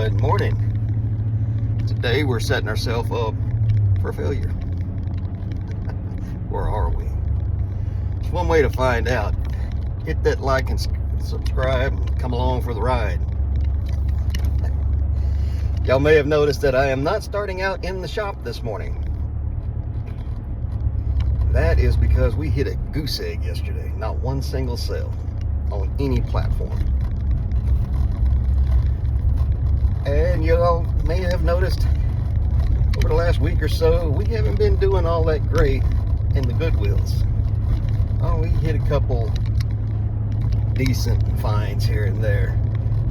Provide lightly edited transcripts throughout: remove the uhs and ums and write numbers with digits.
Good morning. Today we're setting ourselves up for failure. Where are we? It's one way to find out. Hit that like and subscribe and come along for the ride. Y'all may have noticed that I am not starting out in the shop this morning. That is because we hit a goose egg yesterday. Not one single sale on any platform. And y'all may have noticed over the last week or so, we haven't been doing all that great in the Goodwills. Oh, we hit a couple decent finds here and there,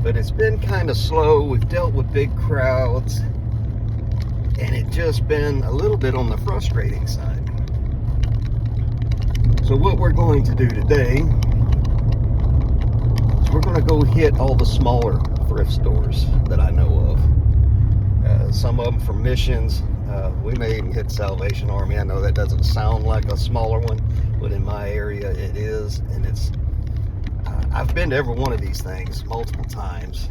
but it's been kind of slow. We've dealt with big crowds, and it's just been a little bit on the frustrating side. So what we're going to do today is we're going to go hit all the smaller thrift stores that I know of. Some of them from Missions. We may even hit Salvation Army. I know that doesn't sound like a smaller one, but in my area it is, and it's I've been to every one of these things multiple times,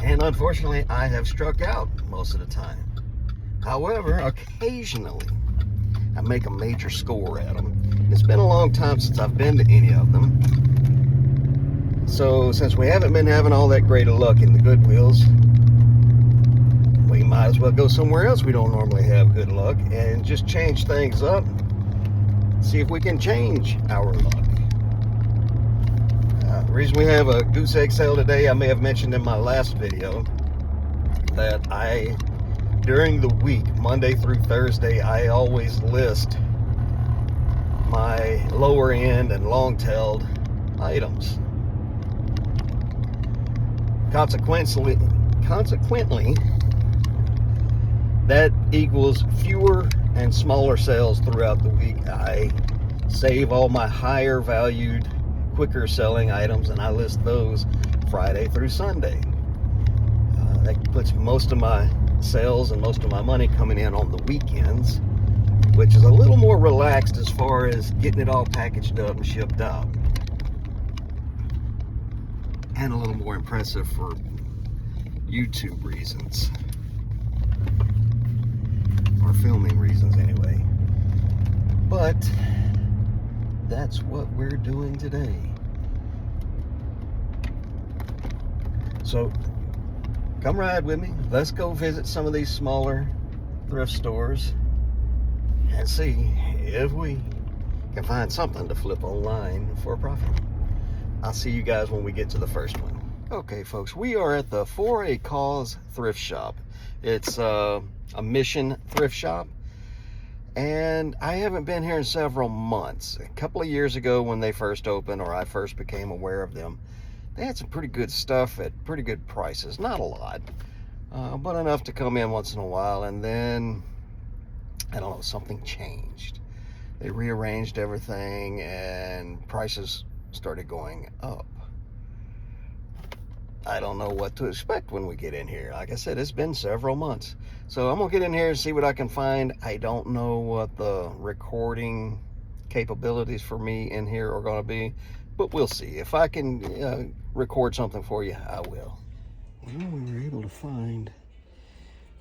and unfortunately I have struck out most of the time. However, occasionally I make a major score at them. It's been a long time since I've been to any of them. So since we haven't been having all that great of luck in the Goodwills, we might as well go somewhere else we don't normally have good luck and just change things up. See if we can change our luck. The reason we have a goose egg sale today, I may have mentioned in my last video that during the week, Monday through Thursday, I always list my lower end and long-tailed items. Consequently, that equals fewer and smaller sales throughout the week. I save all my higher valued, quicker selling items, and I list those Friday through Sunday. That puts most of my sales and most of my money coming in on the weekends, which is a little more relaxed as far as getting it all packaged up and shipped out, and a little more impressive for YouTube reasons, or filming reasons anyway. But that's what we're doing today. So come ride with me. Let's go visit some of these smaller thrift stores and see if we can find something to flip online for a profit. I'll see you guys when we get to the first one. Okay, folks, we are at the For a Cause thrift shop. It's a Mission thrift shop, and I haven't been here in several months. A couple of years ago when they first opened, or I first became aware of them, they had some pretty good stuff at pretty good prices. Not a lot, but enough to come in once in a while. And then, I don't know, something changed. They rearranged everything and prices started going up. I don't know what to expect when we get in here. Like I said, it's been several months. So I'm gonna get in here and see what I can find. I don't know what the recording capabilities for me in here are gonna be, but we'll see. If I can record something for you, I will. Well, we were able to find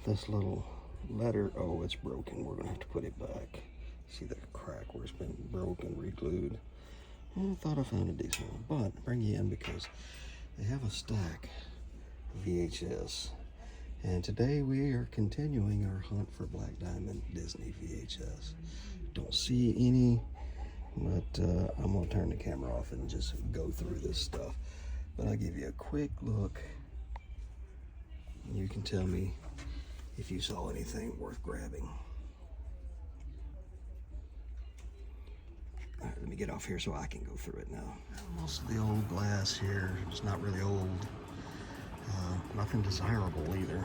this little letter. Oh, it's broken. We're gonna have to put it back. See that crack where it's been broken, re-glued. I thought I found a decent one, but bring you in because they have a stack of VHS. And today we are continuing our hunt for Black Diamond Disney VHS. Don't see any, but I'm gonna turn the camera off and just go through this stuff. But I'll give you a quick look. You can tell me if you saw anything worth grabbing. All right, let me get off here so I can go through it now. Most of the old glass here is not really old. Nothing desirable either.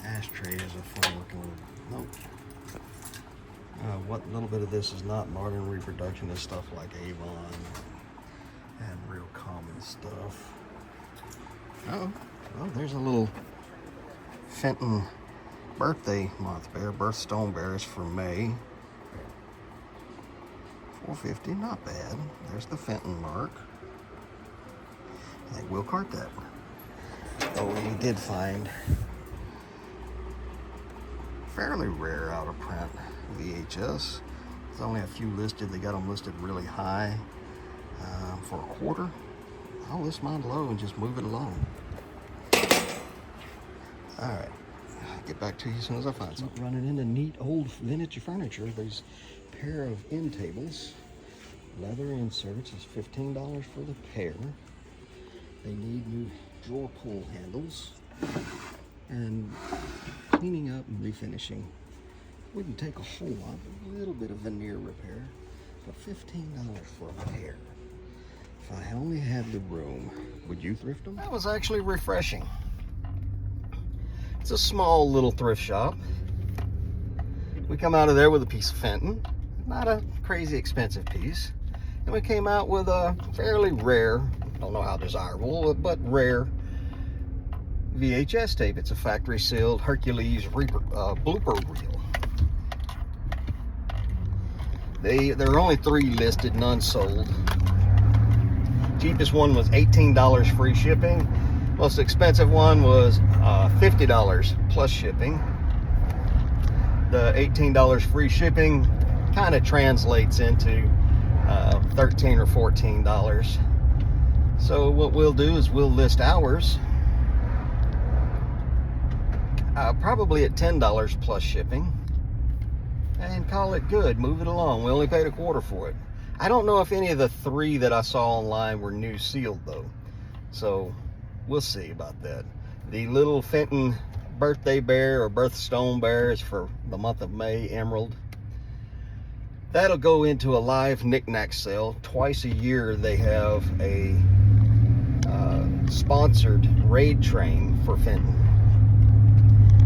Ashtray is a fun looking. Nope. What little bit of this is not modern reproduction is stuff like Avon and real common stuff. Oh, there's a little Fenton birthday month bear, birthstone bears for May. $4.50, not bad. There's the Fenton mark. we'll cart that. Oh, we did find fairly rare out of print VHS. There's only a few listed. They got them listed really high for $1. I'll list mine low and just move it along. All right, get back to you as soon as I find something. Running into neat old vintage furniture. There's a pair of end tables, leather inserts. It's $15 for the pair. They need new drawer pull handles, and cleaning up and refinishing. Wouldn't take a whole lot, a little bit of veneer repair, but $15 for a pair. If I only had the room, would you thrift them? That was actually refreshing. It's a small little thrift shop. We come out of there with a piece of Fenton, not a crazy expensive piece. And we came out with a fairly rare, don't know how desirable, but rare VHS tape. It's a factory sealed Hercules blooper reel. There are only 3 listed, none sold. Cheapest one was $18 free shipping. Most expensive one was $50 plus shipping. The $18 free shipping kind of translates into $13 or $14. So what we'll do is we'll list ours probably at $10 plus shipping and call it good. Move it along. We only paid $1/4 for it. I don't know if any of the 3 that I saw online were new sealed though, so we'll see about that. The little Fenton birthday bear or birthstone bear is for the month of May, emerald. That'll go into a live knick-knack sale. Twice a year they have a sponsored raid train for Fenton.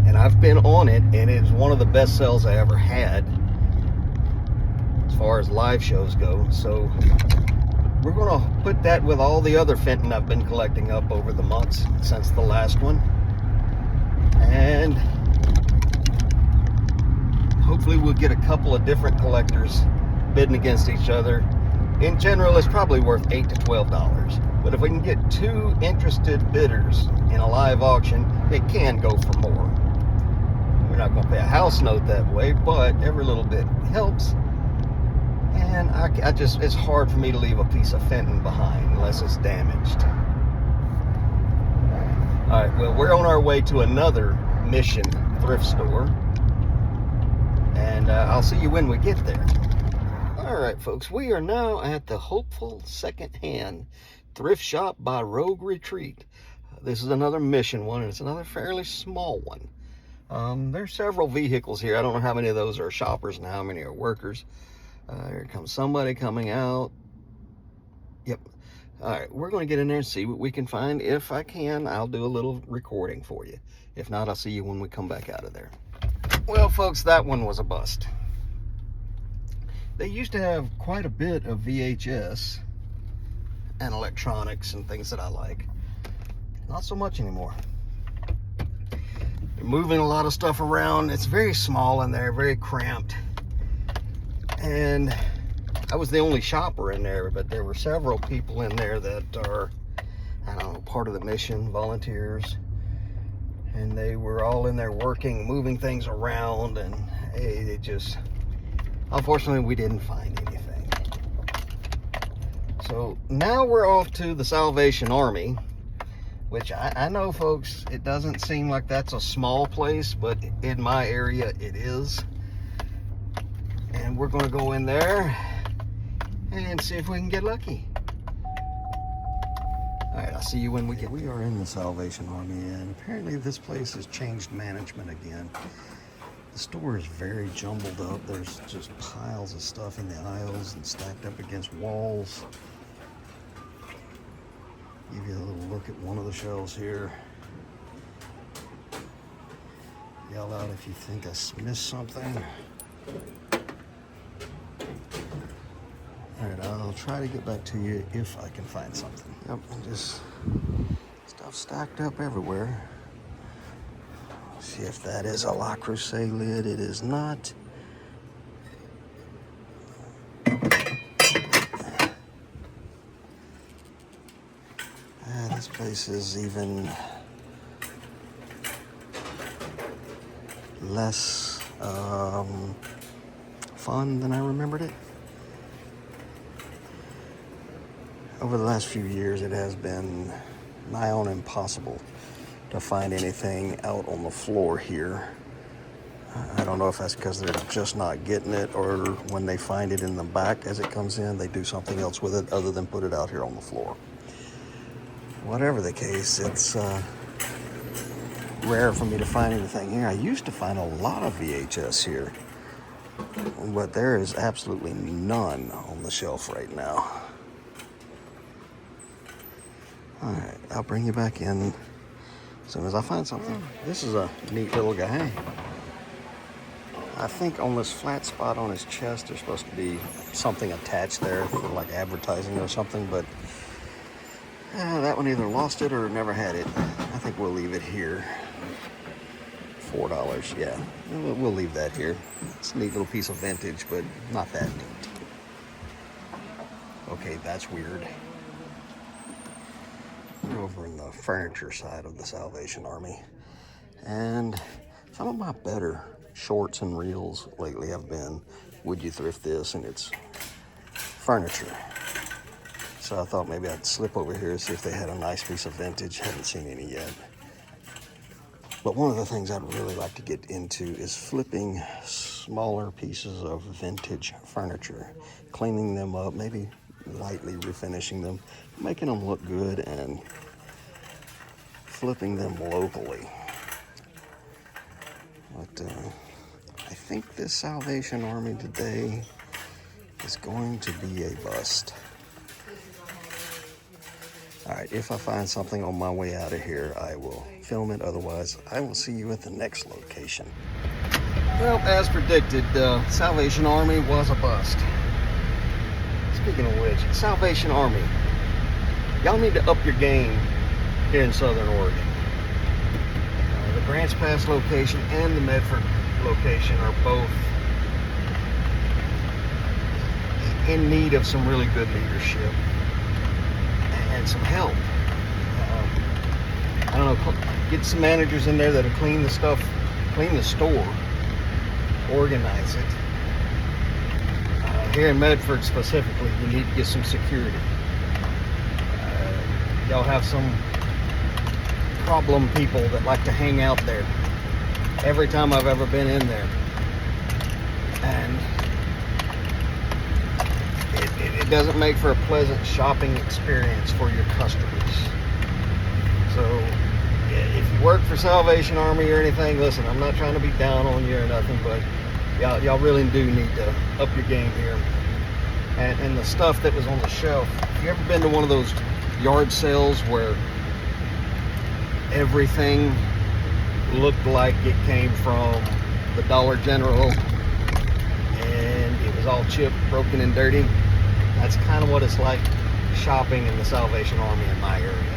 And I've been on it, and it is one of the best sales I ever had as far as live shows go. So we're going to put that with all the other Fenton I've been collecting up over the months since the last one. And hopefully we'll get a couple of different collectors bidding against each other. In general, it's probably worth $8 to $12. But if we can get 2 interested bidders in a live auction, it can go for more. We're not going to pay a house note that way, but every little bit helps. And it's hard for me to leave a piece of Fenton behind unless it's damaged. All right, well, we're on our way to another Mission thrift store, and I'll see you when we get there. All right, folks, we are now at the Hopeful Secondhand Thrift Shop by Rogue Retreat. This is another Mission one, and it's another fairly small one. There's several vehicles here. I don't know how many of those are shoppers and how many are workers. Here comes somebody coming out. Yep. All right, we're going to get in there and see what we can find. If I can, I'll do a little recording for you. If not, I'll see you when we come back out of there. Well, folks, that one was a bust. They used to have quite a bit of VHS and electronics and things that I like. Not so much anymore. They're moving a lot of stuff around. It's very small in there, very cramped. And I was the only shopper in there, but there were several people in there that are, I don't know, part of the mission, volunteers. And they were all in there working, moving things around, and it just, unfortunately, we didn't find anything. So now we're off to the Salvation Army, which I know, folks, it doesn't seem like that's a small place, but in my area, it is. And we're going to go in there and see if we can get lucky. All right, I'll see you when we get. We are in the Salvation Army, and apparently this place has changed management again. The store is very jumbled up. There's just piles of stuff in the aisles and stacked up against walls. Give you a little look at one of the shelves here. Yell out if you think I missed something. All right, I'll try to get back to you if I can find something. Yep, just stuff stacked up everywhere. See if that is a La Crusade lid. It is not. This place is even less fun than I remembered it. Over the last few years, it has been nigh on impossible to find anything out on the floor here. I don't know if that's because they're just not getting it, or when they find it in the back as it comes in, they do something else with it other than put it out here on the floor. Whatever the case, it's rare for me to find anything here. I used to find a lot of VHS here, but there is absolutely none on the shelf right now. All right, I'll bring you back in as soon as I find something. This is a neat little guy. I think on this flat spot on his chest, there's supposed to be something attached there for like advertising or something, but that one either lost it or never had it. I think we'll leave it here. $4, yeah. We'll leave that here. It's a neat little piece of vintage, but not that neat. Okay, that's weird. We're over in the furniture side of the Salvation Army. And some of my better shorts and reels lately have been, would you thrift this? And it's furniture. So I thought maybe I'd slip over here and see if they had a nice piece of vintage. Haven't seen any yet. But one of the things I'd really like to get into is flipping smaller pieces of vintage furniture, cleaning them up, maybe lightly refinishing them, making them look good, and flipping them locally. But I think this Salvation Army today is going to be a bust. All right, if I find something on my way out of here, I will film it. Otherwise, I will see you at the next location. Well, as predicted, the Salvation Army was a bust. Speaking of which, Salvation Army, y'all need to up your game here in Southern Oregon. The Grants Pass location and the Medford location are both in need of some really good leadership and some help. I don't know, get some managers in there that'll clean the stuff, clean the store, organize it. Here in Medford specifically, you need to get some security. Y'all have some problem people that like to hang out there every time I've ever been in there. And it doesn't make for a pleasant shopping experience for your customers. So if you work for Salvation Army or anything, listen, I'm not trying to be down on you or nothing, but y'all really do need to up your game here. And the stuff that was on the shelf, have you ever been to one of those yard sales where everything looked like it came from the Dollar General and it was all chipped, broken, and dirty? That's kind of what it's like shopping in the Salvation Army in my area.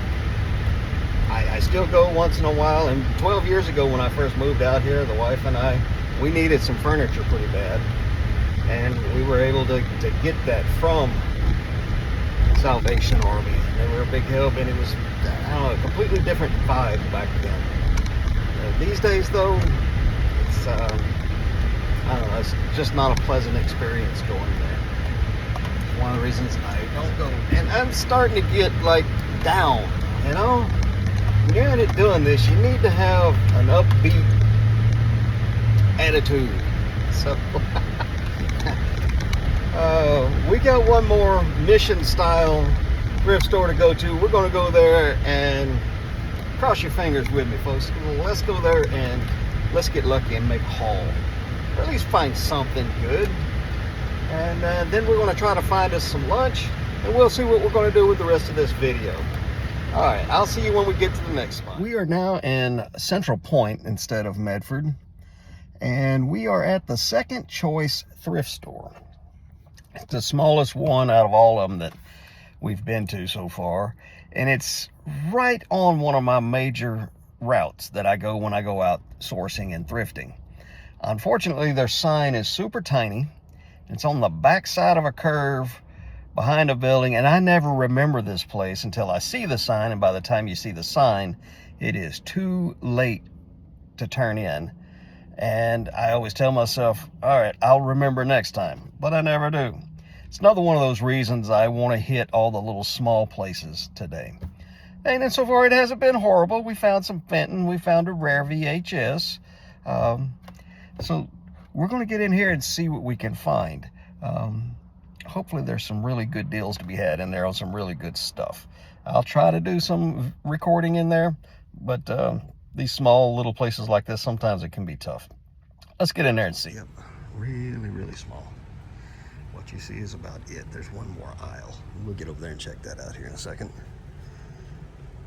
I still go once in a while, and 12 years ago when I first moved out here, the wife and I, we needed some furniture pretty bad, and we were able to get that from Salvation Army. They were a big help, and it was, I don't know, a completely different vibe back then. These days though, it's I don't know, it's just not a pleasant experience going there. It's one of the reasons I don't go. And I'm starting to get like down, you know? When you're in it doing this, you need to have an upbeat attitude. So we got one more mission style thrift store to go to. We're going to go there, and cross your fingers with me, folks. Let's go there and let's get lucky and make a haul, or at least find something good. And then we're going to try to find us some lunch, and we'll see what we're going to do with the rest of this video. All right, I'll see you when we get to the next spot. We are now in Central Point instead of Medford, and we are at the Second Choice thrift store. It's the smallest one out of all of them that we've been to so far, and it's right on one of my major routes that I go when I go out sourcing and thrifting. Unfortunately, their sign is super tiny. It's on the back side of a curve behind a building, and I never remember this place until I see the sign, and by the time you see the sign, it is too late to turn in. And I always tell myself, all right, I'll remember next time, but I never do. It's another one of those reasons I want to hit all the little small places today. And so far, it hasn't been horrible. We found some Fenton. We found a rare VHS. So we're going to get in here and see what we can find. Hopefully there's some really good deals to be had in there on some really good stuff. I'll try to do some recording in there, but these small little places like this, sometimes it can be tough. Let's get in there and see. Yep, really, really small. What you see is about it. There's one more aisle. We'll get over there and check that out here in a second.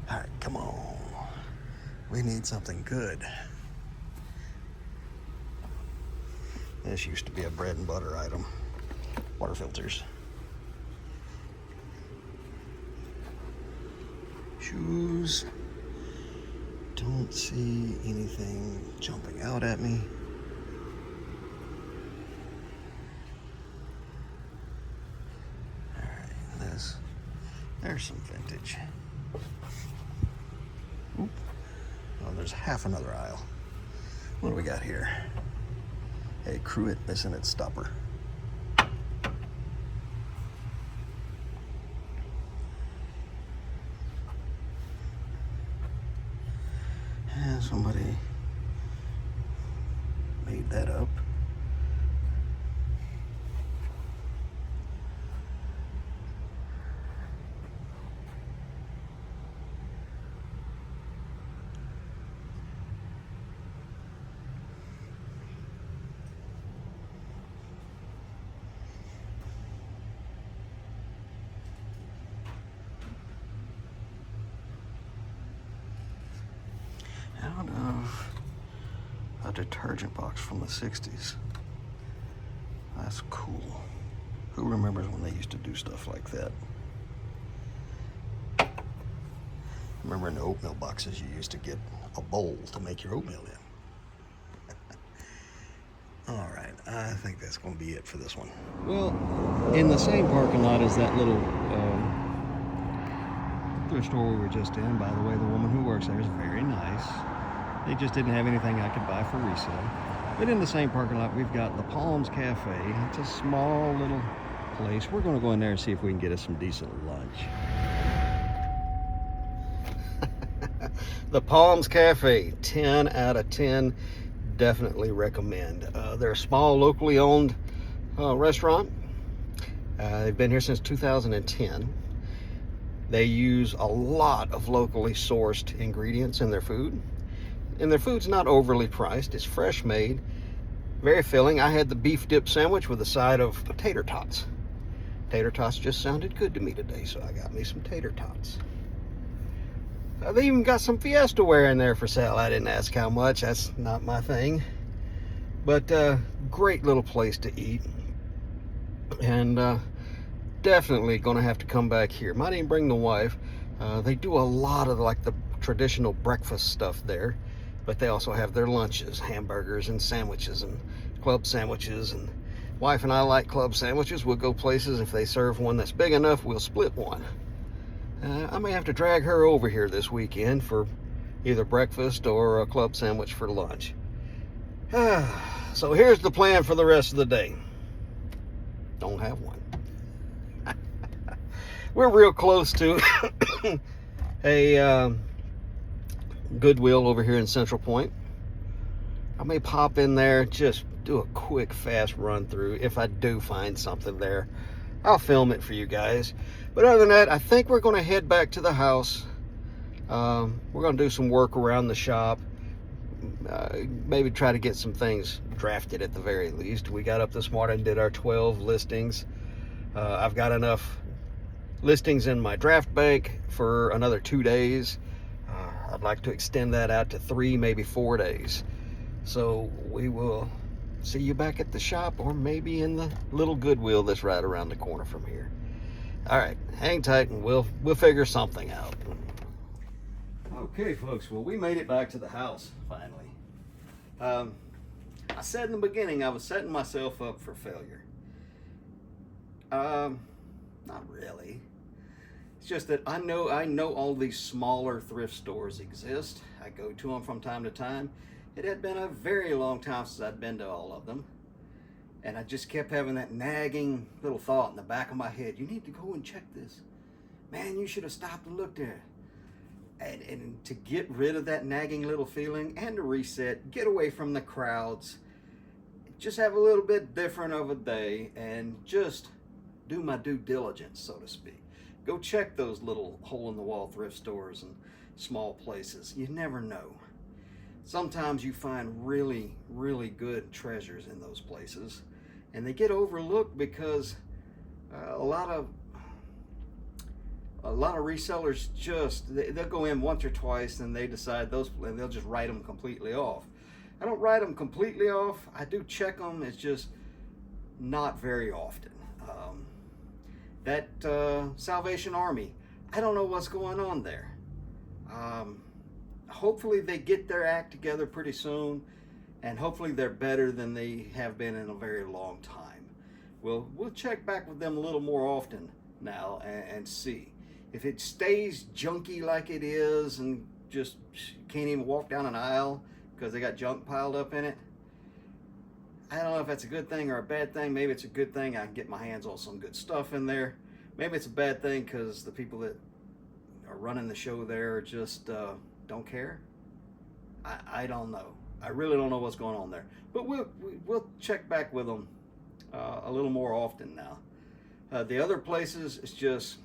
All right, come on. We need something good. This used to be a bread and butter item. Water filters. Shoes. Don't see anything jumping out at me. All right, there's some vintage. Oop. Oh, there's half another aisle. What do we got here? A Cruet missing its stopper. And somebody made that up. Out of a detergent box from the 60s. That's cool. Who remembers when they used to do stuff like that? Remember in the oatmeal boxes you used to get a bowl to make your oatmeal in. All right, I think that's going to be it for this one. Well, in the same parking lot as that little thrift store we were just in, by the way, the woman who works there is very nice. They just didn't have anything I could buy for resale. But in the same parking lot, we've got the Palms Cafe. It's a small little place. We're going to go in there and see if we can get us some decent lunch. The Palms Cafe, 10 out of 10. Definitely recommend. They're a small, locally owned restaurant. They've been here since 2010. They use a lot of locally sourced ingredients in their food. And their food's not overly priced. It's fresh made, very filling. I had the beef dip sandwich with a side of tater tots. Tater tots just sounded good to me today, so I got me some tater tots. They even got some Fiesta ware in there for sale. I didn't ask how much. That's not my thing. But great little place to eat. And definitely going to have to come back here. Might even bring the wife. They do a lot of like the traditional breakfast stuff there. But they also have their lunches, hamburgers and sandwiches and club sandwiches. And wife and I like club sandwiches. We'll go places. If they serve one that's big enough, we'll split one. I may have to drag her over here this weekend for either breakfast or a club sandwich for lunch. So here's the plan for the rest of the day. Don't have one. We're real close to a Goodwill over here in Central Point. I may pop in there, just do a quick, fast run through. If I do find something there, I'll film it for you guys. But other than that, I think we're going to head back to the house. We're going to do some work around the shop. Maybe try to get some things drafted at the very least. We got up this morning and did our 12 listings. I've got enough listings in my draft bank for another 2 days. I'd like to extend that out to 3, maybe 4 days. So we will see you back at the shop, or maybe in the little Goodwill that's right around the corner from here. All right, hang tight and we'll figure something out. Okay, folks, well, we made it back to the house finally. I said in the beginning I was setting myself up for failure. Not really. It's just that I know all these smaller thrift stores exist. I go to them from time to time. It had been a very long time since I'd been to all of them. And I just kept having that nagging little thought in the back of my head. You need to go and check this. Man, you should have stopped and looked at it. And to get rid of that nagging little feeling and to reset, get away from the crowds, just have a little bit different of a day and just do my due diligence, so to speak. Go check those little hole-in-the-wall thrift stores and small places. You never know. Sometimes you find really, really good treasures in those places, and they get overlooked because a lot of resellers they'll go in once or twice and they decide and they'll just write them completely off. I don't write them completely off. I do check them. It's just not very often. That Salvation Army, I don't know what's going on there. Hopefully they get their act together pretty soon, and hopefully they're better than they have been in a very long time. We'll check back with them a little more often now and see. If it stays junky like it is and just can't even walk down an aisle because they got junk piled up in it, I don't know if that's a good thing or a bad thing. Maybe it's a good thing. I can get my hands on some good stuff in there. Maybe it's a bad thing because the people that are running the show there just don't care. I don't know. I really don't know what's going on there. But we'll check back with them a little more often now. The other places, it's just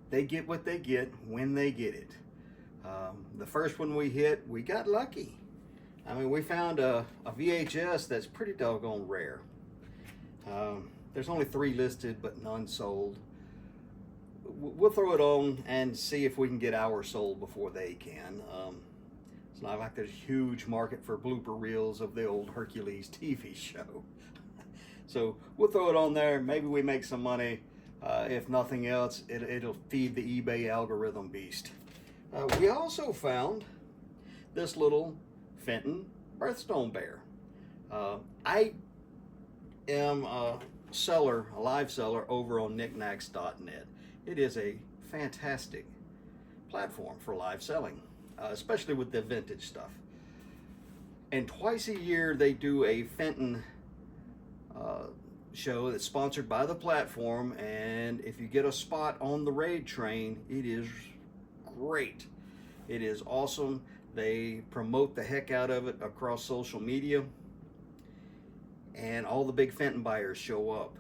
they get what they get when they get it. The first one we hit, we got lucky. I mean, we found a VHS that's pretty doggone rare. There's only 3 listed, but none sold. We'll throw it on and see if we can get ours sold before they can. It's not like there's a huge market for blooper reels of the old Hercules TV show. So we'll throw it on there. Maybe we make some money. If nothing else, it'll feed the eBay algorithm beast. We also found this little Fenton birthstone bear. I am a live seller over on knickknacks.net. It is a fantastic platform for live selling, especially with the vintage stuff. And twice a year they do a Fenton show that's sponsored by the platform, and if you get a spot on the raid train, it is great. It is awesome. They promote the heck out of it across social media, and all the big Fenton buyers show up.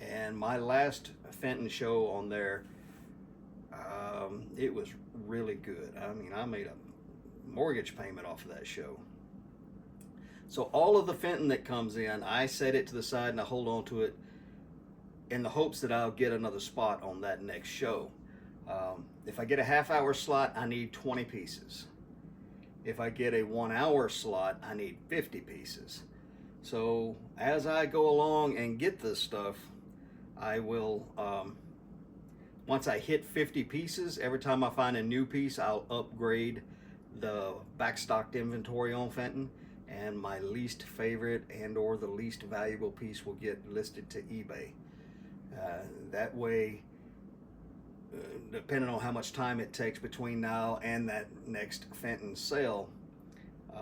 And my last Fenton show on there, it was really good. I mean, I made a mortgage payment off of that show. So all of the Fenton that comes in, I set it to the side and I hold on to it in the hopes that I'll get another spot on that next show. If I get a half-hour slot, I need 20 pieces. If I get a 1-hour slot, I need 50 pieces. So as I go along and get this stuff, I will, once I hit 50 pieces, every time I find a new piece, I'll upgrade the backstocked inventory on Fenton, and my least favorite and or the least valuable piece will get listed to eBay. That way, depending on how much time it takes between now and that next Fenton sale,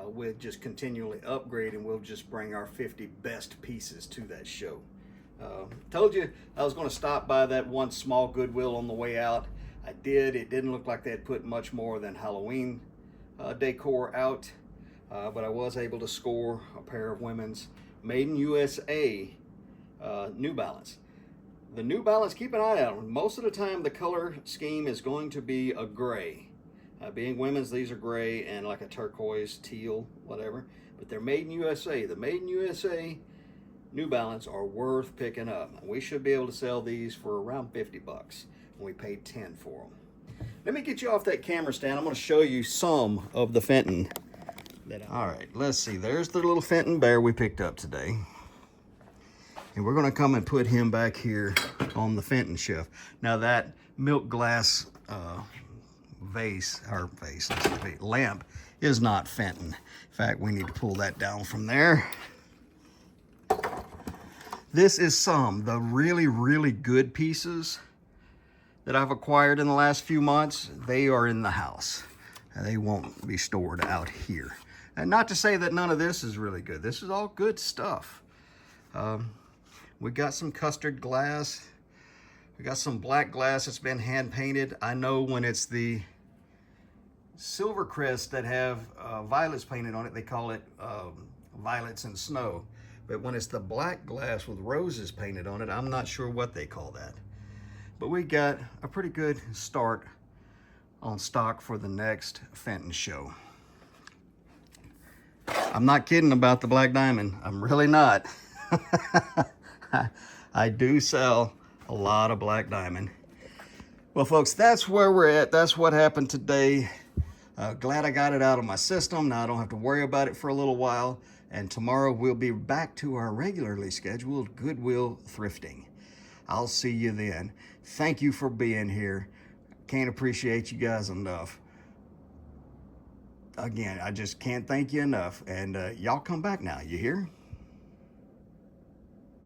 we'll just continually upgrade, and we'll just bring our 50 best pieces to that show. Told you I was going to stop by that one small Goodwill on the way out. I did. It didn't look like they had put much more than Halloween decor out, but I was able to score a pair of women's Made in USA New Balance. The New Balance, keep an eye out. Most of the time the color scheme is going to be a gray. Being women's, these are gray and like a turquoise, teal, whatever. But they're Made in USA. The Made in USA New Balance are worth picking up. We should be able to sell these for around 50 bucks. And we paid 10 for them. Let me get you off that camera stand. I'm going to show you some of the Fenton. All right, let's see. There's the little Fenton bear we picked up today. And we're going to come and put him back here on the Fenton shelf. Now that milk glass lamp is not Fenton. In fact, we need to pull that down from there. This is the really, really good pieces that I've acquired in the last few months. They are in the house. They won't be stored out here. And not to say that none of this is really good. This is all good stuff. We got some custard glass. We got some black glass that's been hand painted. I know when it's the silver crests that have violets painted on it, they call it violets and snow. But when it's the black glass with roses painted on it, I'm not sure what they call that. But we got a pretty good start on stock for the next Fenton show. I'm not kidding about the black diamond. I'm really not. I do sell a lot of black diamond. Well, folks, that's where we're at. That's what happened today. Glad I got it out of my system. Now I don't have to worry about it for a little while. And tomorrow we'll be back to our regularly scheduled Goodwill thrifting. I'll see you then. Thank you for being here. Can't appreciate you guys enough. Again, I just can't thank you enough. And y'all come back now, you hear?